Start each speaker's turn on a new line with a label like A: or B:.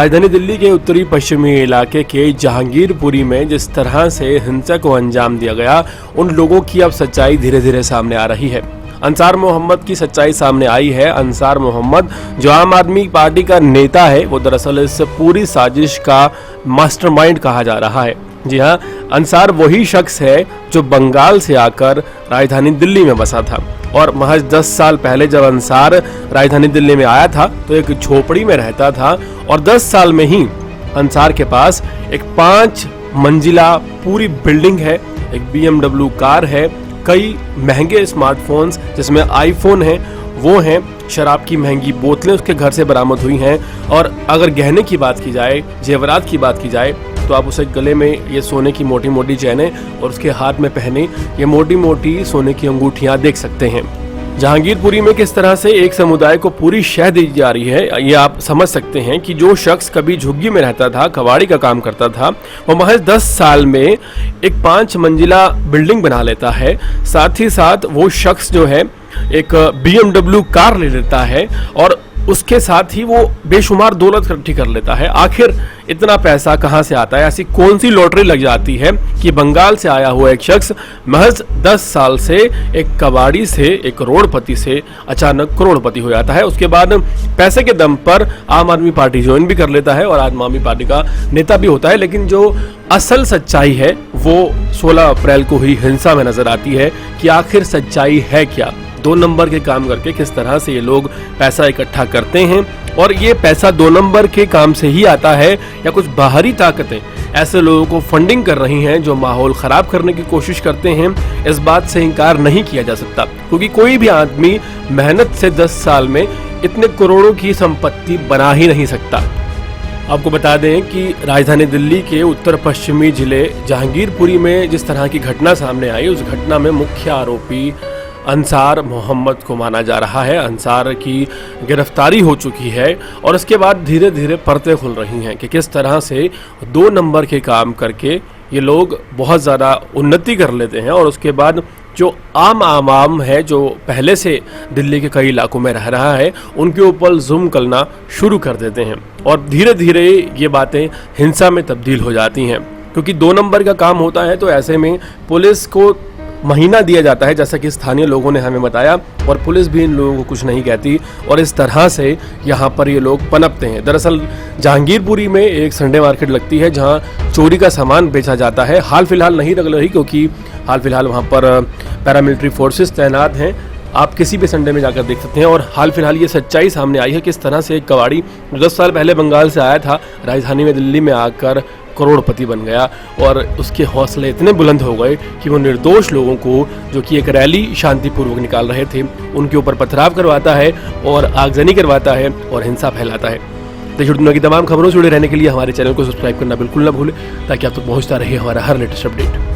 A: राजधानी दिल्ली के उत्तरी पश्चिमी इलाके के जहांगीरपुरी में जिस तरह से हिंसा को अंजाम दिया गया, उन लोगों की अब सच्चाई धीरे धीरे सामने आ रही है। अंसार मोहम्मद की सच्चाई सामने आई है। अंसार मोहम्मद जो आम आदमी पार्टी का नेता है, वो दरअसल इस पूरी साजिश का मास्टरमाइंड कहा जा रहा है। जी हाँ, अंसार वही शख्स है जो बंगाल से आकर राजधानी दिल्ली में बसा था और महज 10 साल पहले जब अंसार राजधानी दिल्ली में आया था तो एक झोपड़ी में रहता था और 10 साल में ही अंसार के पास एक 5 मंजिला पूरी बिल्डिंग है, एक BMW कार है, कई महंगे स्मार्टफोन्स जिसमें आईफोन है वो हैं, शराब की महंगी बोतलें उसके घर से बरामद हुई हैं। और अगर गहने की बात की जाए, जेवरात की बात की जाए, तो आप उसे गले में ये सोने की मोटी मोटी चैनें और उसके हाथ में पहने ये मोटी मोटी सोने की अंगूठियां देख सकते हैं। जहांगीरपुरी में किस तरह से एक समुदाय को पूरी शह दी जा रही है, ये आप समझ सकते हैं कि जो शख्स कभी झुग्गी में रहता था, कबाड़ी का काम करता था, वो महज 10 साल में एक 5 मंजिला बिल्डिंग बना लेता है। साथ ही साथ वो शख्स जो है एक BMW कार ले लेता है और उसके साथ ही वो बेशुमार दौलत इकट्ठी कर लेता है। आखिर इतना पैसा कहां से आता है? ऐसी कौन सी लॉटरी लग जाती है कि बंगाल से आया हुआ एक शख्स महज 10 साल से एक कबाड़ी से, एक करोड़पति से अचानक करोड़पति हो जाता है। उसके बाद पैसे के दम पर आम आदमी पार्टी ज्वाइन भी कर लेता है और आम आदमी पार्टी का नेता भी होता है। लेकिन जो असल सच्चाई है वो 16 अप्रैल को ही हिंसा में नजर आती है कि आखिर सच्चाई है क्या। 2 नंबर के काम करके किस तरह से ये लोग पैसा इकट्ठा करते हैं और ये पैसा 2 नंबर के काम से ही आता है या कुछ बाहरी ताकतें ऐसे लोगों को फंडिंग कर रही हैं जो माहौल खराब करने की कोशिश करते हैं। इस बात से इनकार नहीं किया जा सकता क्योंकि कोई भी आदमी मेहनत से 10 साल में इतने करोड़ों की संपत्ति बना ही नहीं सकता। आपको बता दें कि राजधानी दिल्ली के उत्तर पश्चिमी जिले जहांगीरपुरी में जिस तरह की घटना सामने आई, उस घटना में मुख्य आरोपी अंसार मोहम्मद को माना जा रहा है। अंसार की गिरफ्तारी हो चुकी है और उसके बाद धीरे धीरे परतें खुल रही हैं कि किस तरह से 2 नंबर के काम करके ये लोग बहुत ज़्यादा उन्नति कर लेते हैं और उसके बाद जो आम है, जो पहले से दिल्ली के कई इलाकों में रह रहा है, उनके ऊपर जुल्म करना शुरू कर देते हैं और धीरे धीरे ये बातें हिंसा में तब्दील हो जाती हैं। क्योंकि 2 नंबर का काम होता है तो ऐसे में पुलिस को महीना दिया जाता है, जैसा कि स्थानीय लोगों ने हमें बताया, और पुलिस भी इन लोगों को कुछ नहीं कहती और इस तरह से यहाँ पर ये लोग पनपते हैं। दरअसल जहांगीरपुरी में एक संडे मार्केट लगती है जहाँ चोरी का सामान बेचा जाता है। हाल फिलहाल नहीं लग रही क्योंकि हाल फिलहाल वहाँ पर पैरामिलिट्री फोर्सेस तैनात हैं। आप किसी भी संडे में जाकर देख सकते हैं। और हाल फिलहाल ये सच्चाई सामने आई है किस तरह से एक कबाड़ी 10 साल पहले बंगाल से आया था, राजधानी में दिल्ली में आकर करोड़पति बन गया और उसके हौसले इतने बुलंद हो गए कि वो निर्दोष लोगों को, जो कि एक रैली शांतिपूर्वक निकाल रहे थे, उनके ऊपर पथराव करवाता है और आगजनी करवाता है और हिंसा फैलाता है। देखिए, दुनिया की तमाम खबरों से जुड़े रहने के लिए हमारे चैनल को सब्सक्राइब करना बिल्कुल ना भूलें ताकि आप तक पहुंचता रहे हमारा हर लेटेस्ट अपडेट।